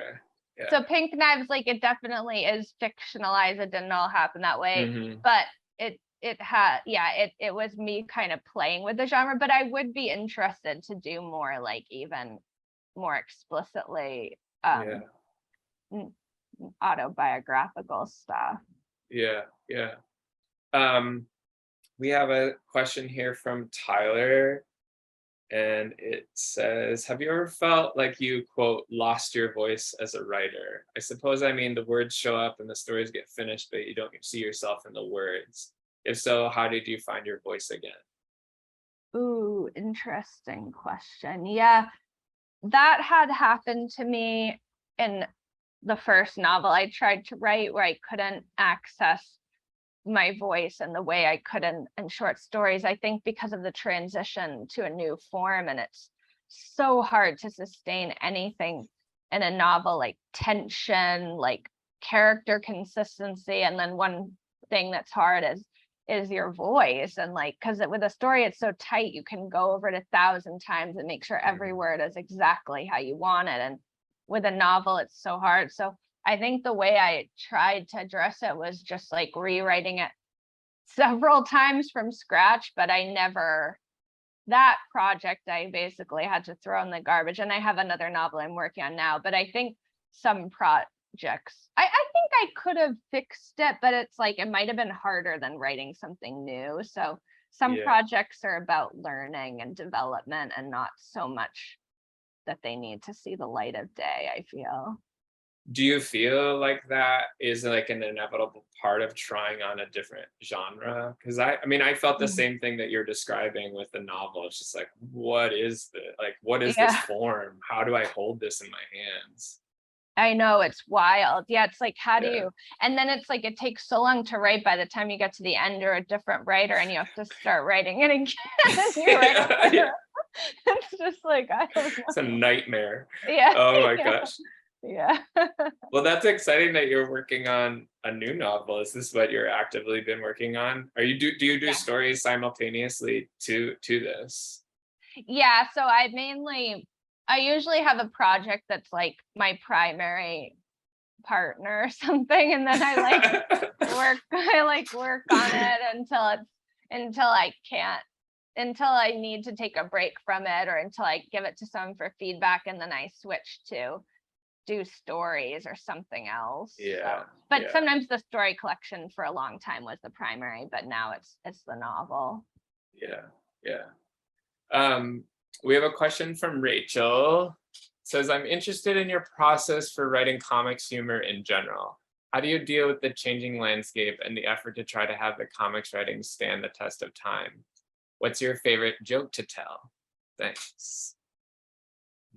Speaker 3: so Pink Knives, like it definitely is fictionalized. It didn't all happen that way, but it was me kind of playing with the genre. But I would be interested to do more, like even more explicitly autobiographical stuff.
Speaker 2: We have a question here from Tyler. And it says, have you ever felt like you, quote, lost your voice as a writer? I suppose I mean the words show up and the stories get finished, but you don't see yourself in the words. If so, how did you find your voice again?
Speaker 3: Ooh, interesting question. Yeah, that had happened to me in the first novel I tried to write where I couldn't access my voice and the way I could in short stories. I think because of the transition to a new form, and it's so hard to sustain anything in a novel, like tension, like character consistency. And then one thing that's hard is your voice. And like, because with a story, it's so tight, you can go over it 1,000 times and make sure every word is exactly how you want it. And with a novel, it's so hard. So I think the way I tried to address it was just like rewriting it several times from scratch, but that project I basically had to throw in the garbage. And I have another novel I'm working on now, but I think some projects, I think I could have fixed it, but it's like, it might've been harder than writing something new. So some projects are about learning and development and not so much that they need to see the light of day, I feel.
Speaker 2: Do you feel like that is like an inevitable part of trying on a different genre? Because I felt the same thing that you're describing with the novel. It's just like, what is this form? How do I hold this in my hands?
Speaker 3: I know, it's wild. Yeah, it's like, how do you, and then it's like, it takes so long to write. By the time you get to the end, you're a different writer and you have to start writing it again. It's just like, I don't know.
Speaker 2: It's a nightmare.
Speaker 3: Yeah.
Speaker 2: Oh my gosh.
Speaker 3: Yeah.
Speaker 2: Well, that's exciting that you're working on a new novel. Is this what you're actively been working on? Are you do you do
Speaker 3: Yeah.
Speaker 2: stories simultaneously to this?
Speaker 3: Yeah, so I usually have a project that's like my primary partner or something, and then I work on it until I need to take a break from it, or until I give it to someone for feedback, and then I switch to do stories or something else.
Speaker 2: Yeah.
Speaker 3: But
Speaker 2: Yeah.
Speaker 3: sometimes the story collection for a long time was the primary, but now it's the novel.
Speaker 2: Yeah. Yeah. We have a question from Rachel. It says, I'm interested in your process for writing comics humor in general. How do you deal with the changing landscape and the effort to try to have the comics writing stand the test of time? What's your favorite joke to tell? Thanks.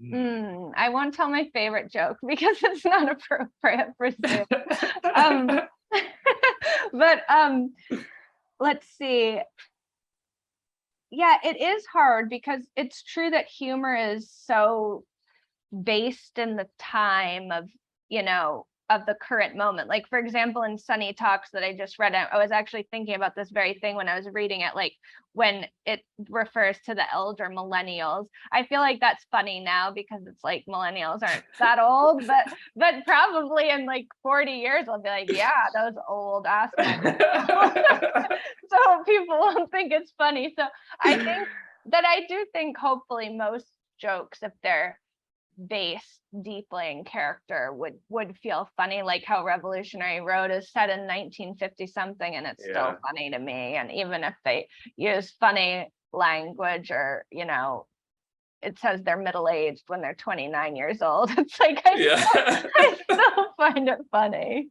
Speaker 3: I won't tell my favorite joke because it's not appropriate for Zoom. Um, but let's see. Yeah, it is hard because it's true that humor is so based in the time of, of the current moment. Like, for example, in Sunny Talks that I just read, I was actually thinking about this very thing when I was reading it, like when it refers to the elder millennials. I feel like that's funny now because it's like millennials aren't that old, but probably in like 40 years, I'll be like, yeah, those old ass millennials. So people won't think it's funny. So I do think hopefully most jokes, if they're based deeply in character, would feel funny, like how Revolutionary Road is set in 1950 something and it's still funny to me. And even if they use funny language, or it says they're middle-aged when they're 29 years old, it's like I still find it funny.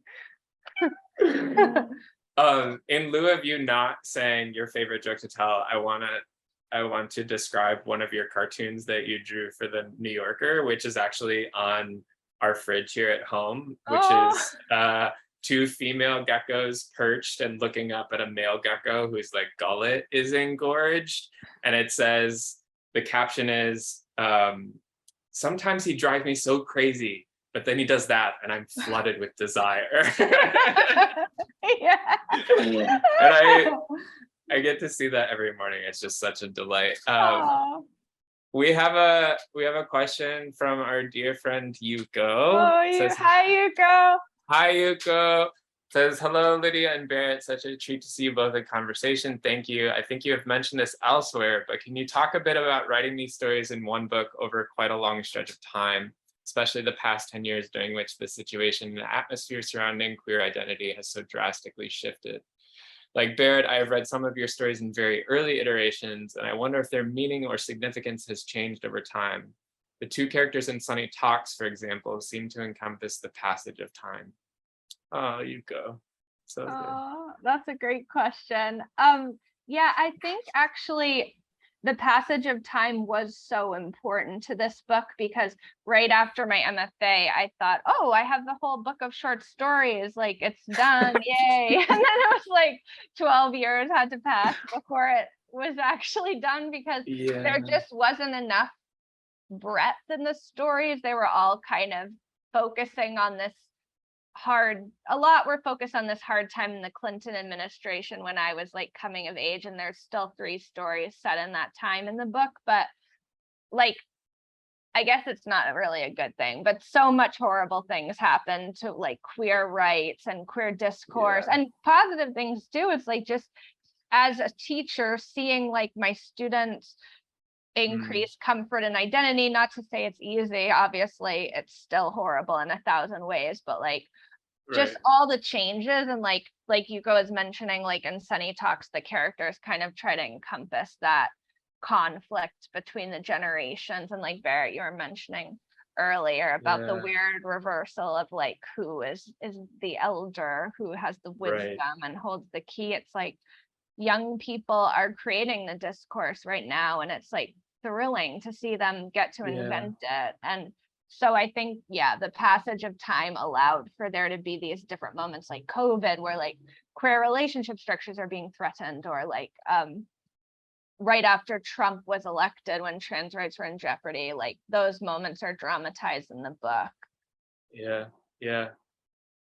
Speaker 2: In lieu of you not saying your favorite joke to tell, I want to describe one of your cartoons that you drew for the New Yorker, which is actually on our fridge here at home, which is two female geckos perched and looking up at a male gecko whose like gullet is engorged. And it says, the caption is, sometimes he drives me so crazy, but then he does that and I'm flooded with desire.
Speaker 3: Yeah.
Speaker 2: And I get to see that every morning. It's just such a delight. We have a question from our dear friend Yuko.
Speaker 3: Says, hi Yuko.
Speaker 2: Hi Yuko. Says, hello Lydia and Barrett. Such a treat to see you both in conversation. Thank you. I think you have mentioned this elsewhere, but can you talk a bit about writing these stories in one book over quite a long stretch of time, especially the past 10 years during which the situation and the atmosphere surrounding queer identity has so drastically shifted? Like Barrett, I have read some of your stories in very early iterations, and I wonder if their meaning or significance has changed over time. The two characters in Sunny Talks, for example, seem to encompass the passage of time. Oh, you go. So
Speaker 3: that's a great question. Yeah, I think actually the passage of time was so important to this book because right after my MFA, I thought, oh, I have the whole book of short stories, like it's done, yay. And then it was like 12 years had to pass before it was actually done because there just wasn't enough breadth in the stories. They were all kind of focusing on this a lot were focused on this hard time in the Clinton administration when I was like coming of age, and there's still 3 stories set in that time in the book, but like I guess it's not really a good thing, but so much horrible things happen to like queer rights and queer discourse and positive things too. It's like just as a teacher seeing like my students increase comfort and identity, not to say it's easy, obviously it's still horrible in 1,000 ways, but like just all the changes, and like Yuko is mentioning, like in Sunny Talks, the characters kind of try to encompass that conflict between the generations, and like Barrett, you were mentioning earlier about the weird reversal of like who is the elder, who has the wisdom and holds the key. It's like young people are creating the discourse right now, and it's like thrilling to see them get to invent it. And so I think, the passage of time allowed for there to be these different moments like COVID, where like queer relationship structures are being threatened, or like right after Trump was elected when trans rights were in jeopardy, like those moments are dramatized in the book.
Speaker 2: Yeah, yeah,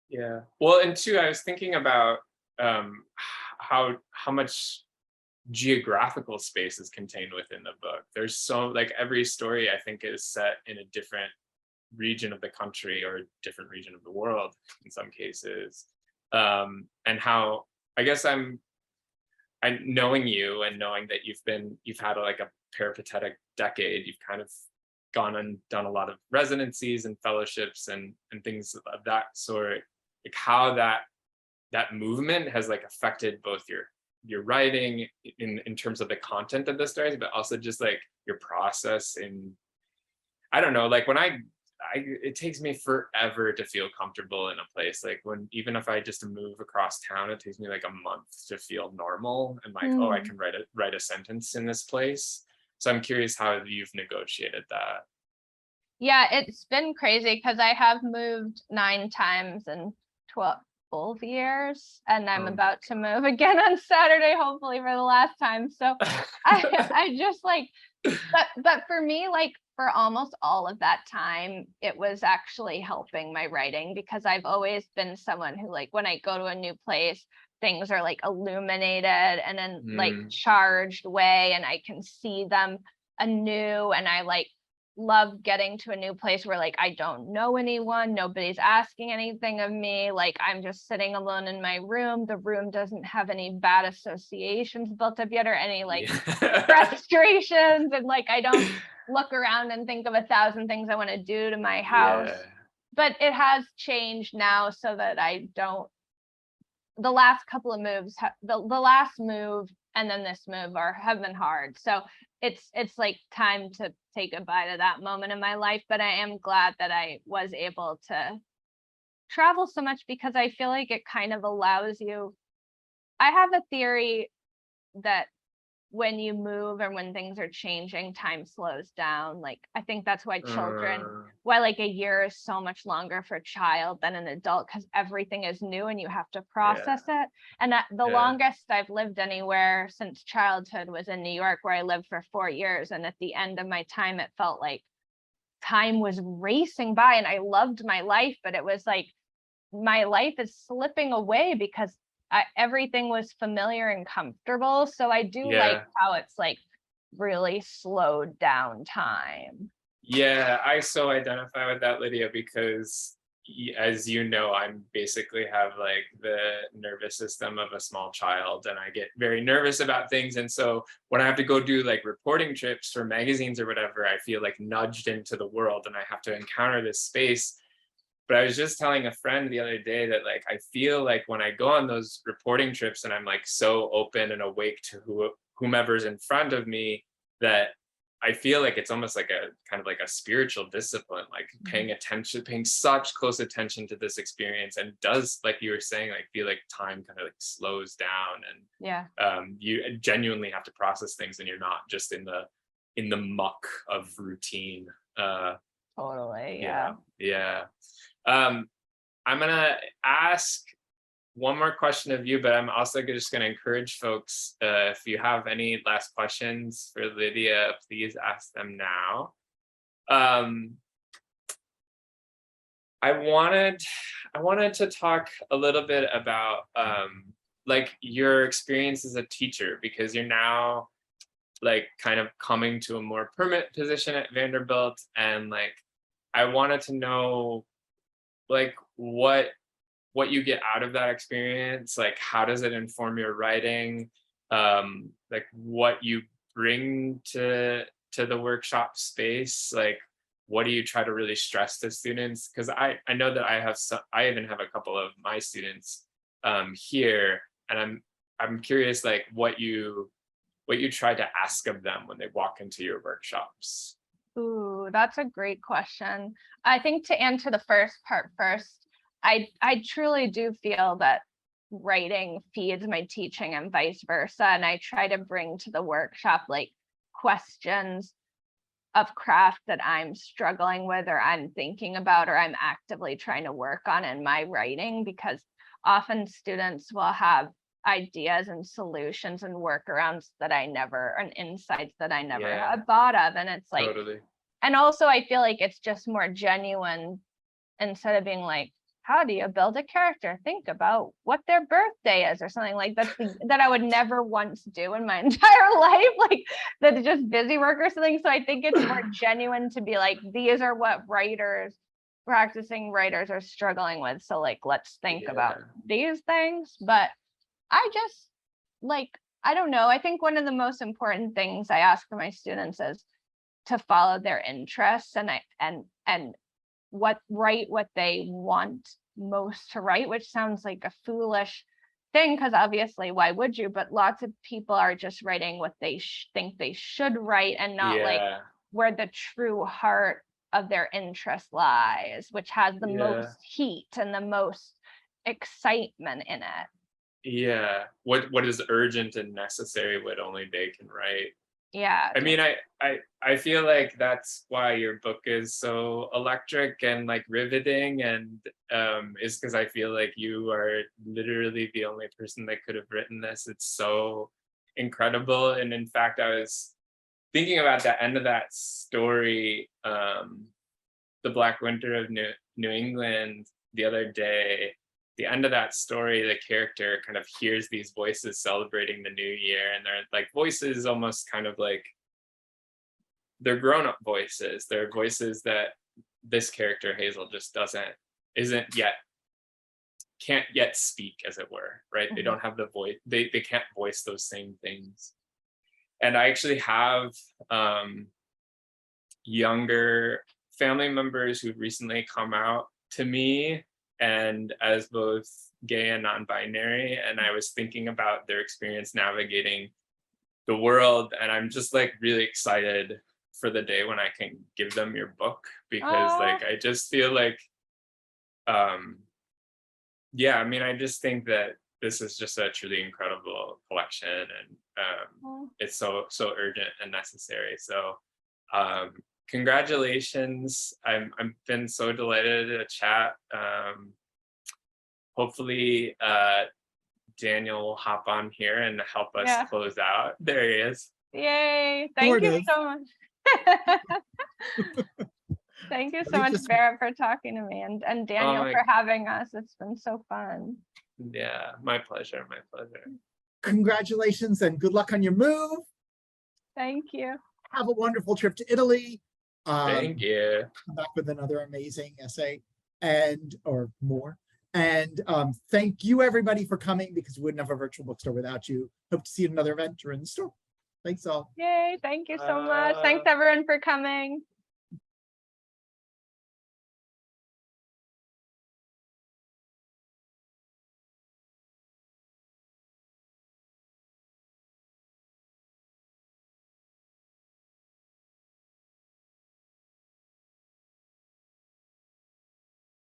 Speaker 2: yeah. Well, and two, I was thinking about how much geographical space is contained within the book. There's so like every story I think is set in a different region of the country or a different region of the world in some cases. And how I guess I knowing you and knowing that you've had like a peripatetic decade, you've kind of gone and done a lot of residencies and fellowships and things of that sort, like how that movement has like affected both your writing in terms of the content of the stories, but also just like your process in, I don't know, like when it takes me forever to feel comfortable in a place. Like when, even if I just move across town, it takes me like a month to feel normal and like, oh, I can write a sentence in this place. So I'm curious how you've negotiated that.
Speaker 3: Yeah, it's been crazy because I have moved 9 times in 12 years, and I'm about to move again on Saturday, hopefully for the last time. So I just like, but for me, like for almost all of that time, it was actually helping my writing, because I've always been someone who, like, when I go to a new place, things are like illuminated and in like charged way, and I can see them anew, and I like love getting to a new place where like I don't know anyone, nobody's asking anything of me, like I'm just sitting alone in my room. The room doesn't have any bad associations built up yet, or any like frustrations, and like I don't look around and think of 1,000 things I want to do to my house. But it has changed now so that I don't, the last couple of moves, the last move and then this move have been hard. So it's like time to say goodbye to that moment in my life. But I am glad that I was able to travel so much, because I feel like it kind of allows you, I have a theory that when you move and when things are changing, time slows down. Like I think that's why why like a year is so much longer for a child than an adult, because everything is new and you have to process it. And the longest I've lived anywhere since childhood was in New York, where I lived for 4 years. And at the end of my time, it felt like time was racing by, and I loved my life, but it was like my life is slipping away because everything was familiar and comfortable. So I do like how it's like really slowed down time.
Speaker 2: Yeah, I so identify with that, Lydia, because as you know, I'm basically have like the nervous system of a small child, and I get very nervous about things. And so when I have to go do like reporting trips for magazines or whatever, I feel like nudged into the world and I have to encounter this space. But I was just telling a friend the other day that like I feel like when I go on those reporting trips and I'm like so open and awake to whomever's in front of me, that I feel like it's almost like a kind of like a spiritual discipline, like paying attention, paying such close attention to this experience, and does, like you were saying, like feel like time kind of like slows down, and you genuinely have to process things, and you're not just in the muck of routine.
Speaker 3: Totally.
Speaker 2: Yeah. I'm gonna ask one more question of you, but I'm also just gonna encourage folks, if you have any last questions for Lydia, please ask them now. I wanted to talk a little bit about like your experience as a teacher, because you're now like kind of coming to a more permanent position at Vanderbilt, and like I wanted to know like what you get out of that experience, like how does it inform your writing, like what you bring to the workshop space, like what do you try to really stress to students, because I know that I even have a couple of my students here, and I'm curious like what you try to ask of them when they walk into your workshops.
Speaker 3: Ooh, that's a great question. I think to answer the first part first, I truly do feel that writing feeds my teaching and vice versa. And I try to bring to the workshop like questions of craft that I'm struggling with, or I'm thinking about, or I'm actively trying to work on in my writing, because often students will have ideas and solutions and workarounds that and insights that I never had thought of. And it's like, and also I feel like it's just more genuine instead of being like, how do you build a character? Think about what their birthday is or something like that. That I would never once do in my entire life, like that's just busy work or something. So I think it's more genuine to be like, these are what practicing writers are struggling with. So like, let's think about these things. But I just like, I don't know. I think one of the most important things I ask for my students is to follow their interests and write what they want most to write, which sounds like a foolish thing because obviously why would you, but lots of people are just writing what they think they should write and not like where the true heart of their interest lies, which has the most heat and the most excitement in it.
Speaker 2: What is urgent and necessary, what only they can write.
Speaker 3: I
Speaker 2: mean, I feel like that's why your book is so electric and like riveting, and is because I feel like you are literally the only person that could have written this. It's so incredible. And in fact, I was thinking about the end of that story, The Black Winter of New England, the other day. The end of that story, the character kind of hears these voices celebrating the new year, and they're like voices almost kind of like they're grown-up voices. They're voices that this character Hazel just can't yet speak, as it were, right? They don't have the voice, they can't voice those same things. And I actually have younger family members who've recently come out to me and as both gay and non-binary, and I was thinking about their experience navigating the world, and I'm just like really excited for the day when I can give them your book, because like I just feel like I mean, I just think that this is just a truly incredible collection, and it's so urgent and necessary. So congratulations. I've been so delighted to chat. Hopefully Daniel will hop on here and help us close out. There he is.
Speaker 3: Yay. Thank you so much. Thank you so much, Barrett, for talking to me, and Daniel for having us. It's been so fun.
Speaker 2: Yeah, my pleasure. My pleasure.
Speaker 1: Congratulations and good luck on your move.
Speaker 3: Thank you.
Speaker 1: Have a wonderful trip to Italy.
Speaker 2: Thank you.
Speaker 1: Come back with another amazing essay or more. And thank you everybody for coming, because we wouldn't have a virtual bookstore without you. Hope to see you at another event or in the store. Thanks all.
Speaker 3: Yay, thank you so much. Thanks everyone for coming.